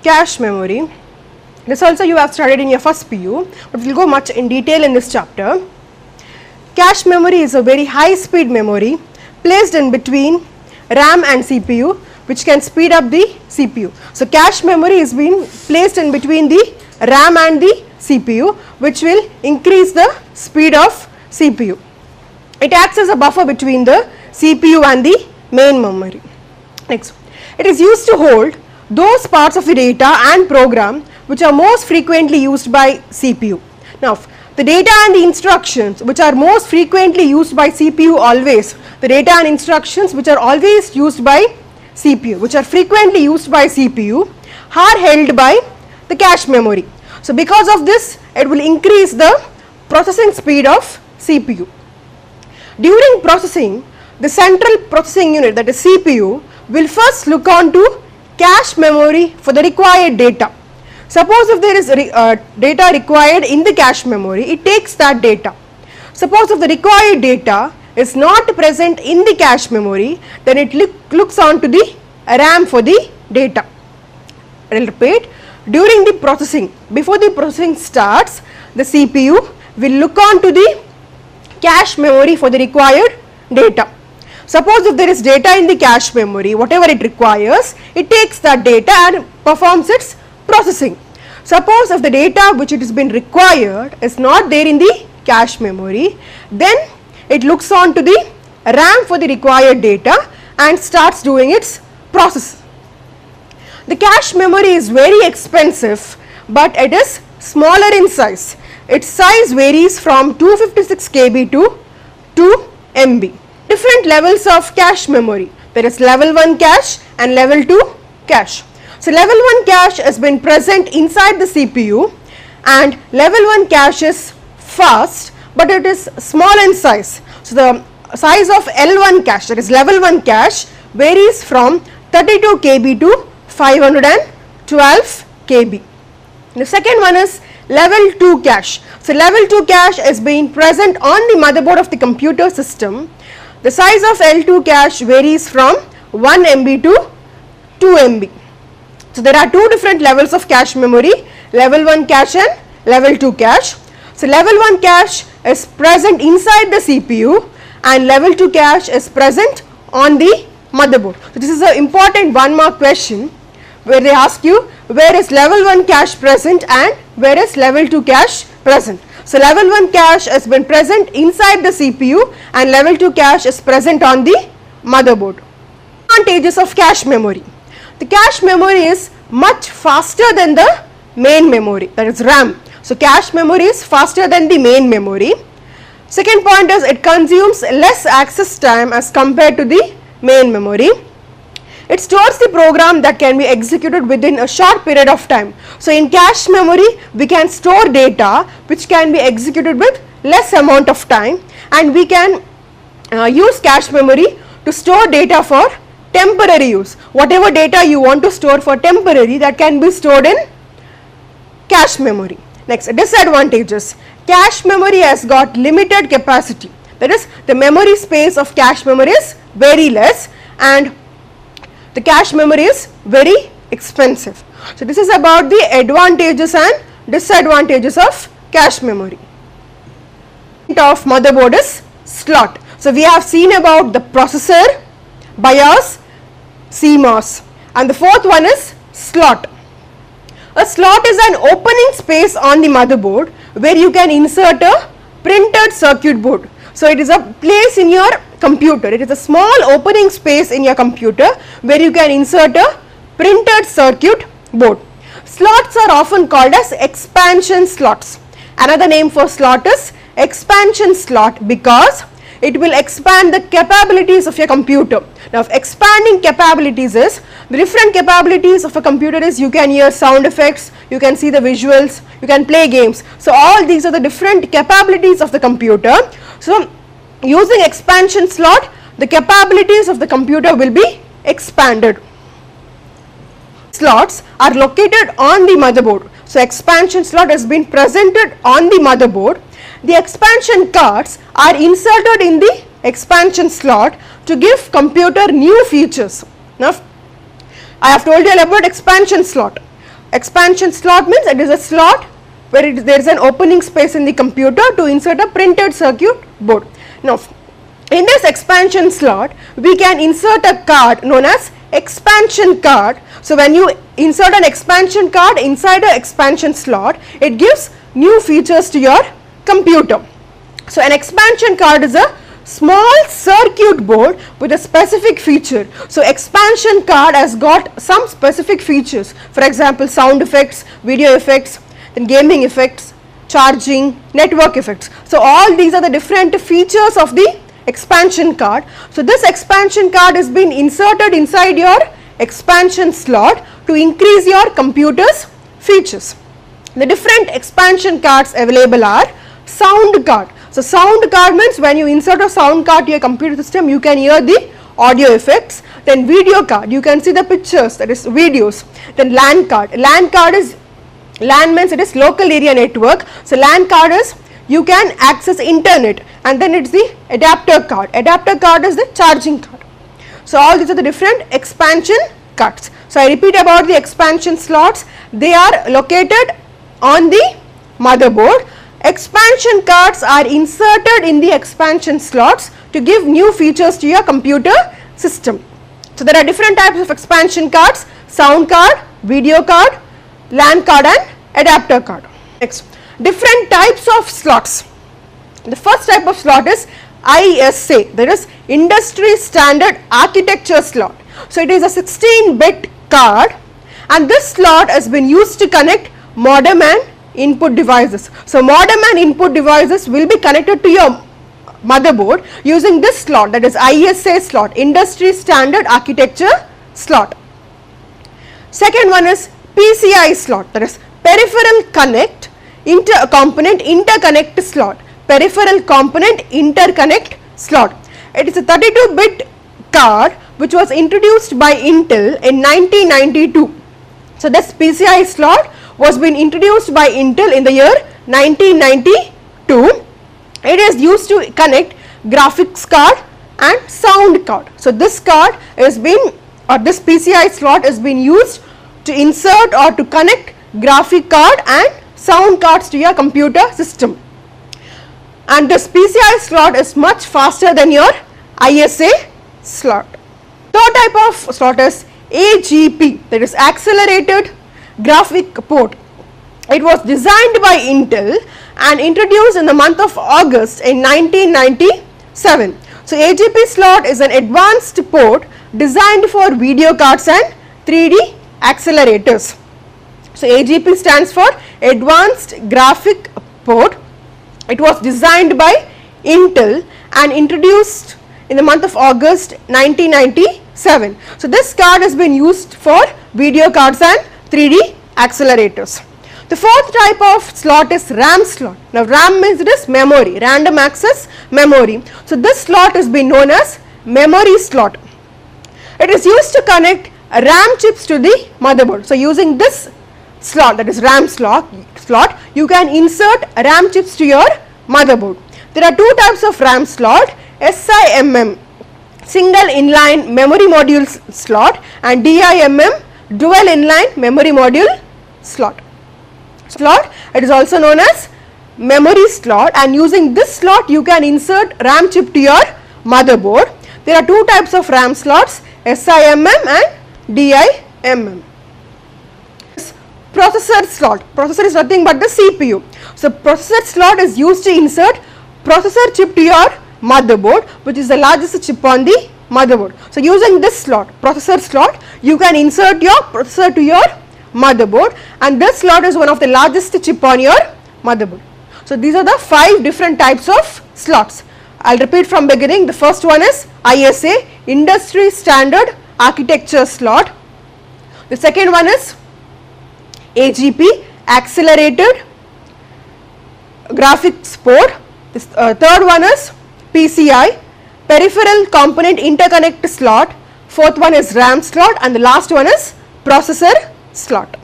cache memory. This also you have studied in your first PU, but we will go much in detail in this chapter. Cache memory is a very high speed memory placed in between RAM and CPU, which can speed up the CPU. So cache memory is being placed in between the RAM and the CPU, which will increase the speed of CPU. It acts as a buffer between the CPU and the main memory. Next, it is used to hold those parts of the data and program which are most frequently used by CPU. Now, the data and the instructions which are most frequently used by CPU always, the data and instructions which are always used by CPU, which are frequently used by CPU, are held by the cache memory. So because of this, it will increase the processing speed of CPU. During processing, the central processing unit, that is CPU, will first look on to cache memory for the required data. Suppose if there is data required in the cache memory, it takes that data. Suppose if the required data is not present in the cache memory, then it looks on to the RAM for the data. I will repeat, during the processing, before the processing starts, the CPU will look on to the cache memory for the required data. Suppose if there is data in the cache memory, whatever it requires, it takes that data and performs its processing. Suppose if the data which it has been required is not there in the cache memory, then it looks on to the RAM for the required data and starts doing its process. The cache memory is very expensive, but it is smaller in size. Its size varies from 256 KB to 2 MB. Different levels of cache memory. There is level 1 cache and level 2 cache. So level 1 cache has been present inside the CPU, and level 1 cache is fast, but it is small in size. So the size of L1 cache, that is level 1 cache, varies from 32 KB to 512 KB. The second one is level 2 cache. So level 2 cache is being present on the motherboard of the computer system. The size of L2 cache varies from 1 MB to 2 MB. So there are two different levels of cache memory, level 1 cache and level 2 cache. So level 1 cache is present inside the CPU and level 2 cache is present on the motherboard. So this is an important 1 mark question where they ask you where is level 1 cache present and where is level 2 cache present. So level 1 cache has been present inside the CPU and level 2 cache is present on the motherboard. Advantages of cache memory. The cache memory is much faster than the main memory, that is RAM. So cache memory is faster than the main memory. Second point is it consumes less access time as compared to the main memory. It stores the program that can be executed within a short period of time. So in cache memory, we can store data which can be executed with less amount of time, and we can use cache memory to store data for temporary use. Whatever data you want to store for temporary, that can be stored in cache memory. Next, disadvantages. Cache memory has got limited capacity. That is, the memory space of cache memory is very less and the cache memory is very expensive. So this is about the advantages and disadvantages of cache memory. Of motherboard is slot. So we have seen about the processor, BIOS, CMOS, and the fourth one is slot. A slot is an opening space on the motherboard where you can insert a printed circuit board. So it is a place in your computer. It is a small opening space in your computer where you can insert a printed circuit board. Slots are often called as expansion slots. Another name for slot is expansion slot because it will expand the capabilities of your computer. Now, expanding capabilities is, the different capabilities of a computer is you can hear sound effects, you can see the visuals, you can play games. So all these are the different capabilities of the computer. So using expansion slot, the capabilities of the computer will be expanded. Slots are located on the motherboard. So expansion slot has been presented on the motherboard. The expansion cards are inserted in the expansion slot to give computer new features. Now, I have told you about expansion slot. expansion slot means it is a slot where there is an opening space in the computer to insert a printed circuit board. Now, in this expansion slot, we can insert a card known as expansion card. So, when you insert an expansion card inside an expansion slot, it gives new features to your computer. So, an expansion card is a small circuit board with a specific feature. So, expansion card has got some specific features, for example, sound effects, video effects, then gaming effects, charging, network effects. So, all these are the different features of the expansion card. So, this expansion card has been inserted inside your expansion slot to increase your computer's features. The different expansion cards available are sound card. So, sound card means when you insert a sound card to your computer system, you can hear the audio effects. Then video card, you can see the pictures, that is videos. Then LAN card. LAN means it is local area network. So, LAN card is you can access internet, and then it is the adapter card. Adapter card is the charging card. So, all these are the different expansion cards. So, I repeat about the expansion slots. They are located on the motherboard. Expansion cards are inserted in the expansion slots to give new features to your computer system. So, there are different types of expansion cards: sound card, video card, LAN card and adapter card. Next, different types of slots. The first type of slot is ISA, that is Industry Standard Architecture slot. So, it is a 16-bit card, and this slot has been used to connect modem and input devices. So, modem and input devices will be connected to your motherboard using this slot, that is ISA slot, Industry Standard Architecture slot. Second one is PCI slot, that is Peripheral Connect Component Interconnect slot. Peripheral Component Interconnect slot. It is a 32-bit card which was introduced by Intel in 1992. So, this PCI slot was been introduced by Intel in the year 1992. It is used to connect graphics card and sound card. So, this card has been, or this PCI slot has been used to insert or to connect graphic card and sound cards to your computer system. And this PCI slot is much faster than your ISA slot. Third type of slot is AGP, that is Accelerated Graphic Port. It was designed by Intel and introduced in the month of August in 1997. So, AGP slot is an advanced port designed for video cards and 3D accelerators. So, AGP stands for Advanced Graphic Port. It was designed by Intel and introduced in the month of August 1997. So, this card has been used for video cards and 3D accelerators. The fourth type of slot is RAM slot. Now, RAM means it is memory, random access memory. So, this slot has been known as memory slot. It is used to connect RAM chips to the motherboard. So, using this slot, that is RAM slot, you can insert RAM chips to your motherboard. There are two types of RAM slot: SIMM, single inline memory module slot, and DIMM, dual inline memory module slot. It is also known as memory slot, and using this slot you can insert RAM chip to your motherboard. There are two types of RAM slots: SIMM and DIMM. Processor slot. Processor is nothing but the CPU. So, processor slot is used to insert processor chip to your motherboard, which is the largest chip on the motherboard. So, using this slot, processor slot, you can insert your processor to your motherboard, and this slot is one of the largest chip on your motherboard. So, these are the 5 different types of slots. I will repeat from beginning. The first one is ISA, Industry Standard Architecture slot. The second one is AGP, Accelerated Graphics Port. This third one is PCI, Peripheral Component Interconnect slot. Fourth one is RAM slot, and the last one is processor slot.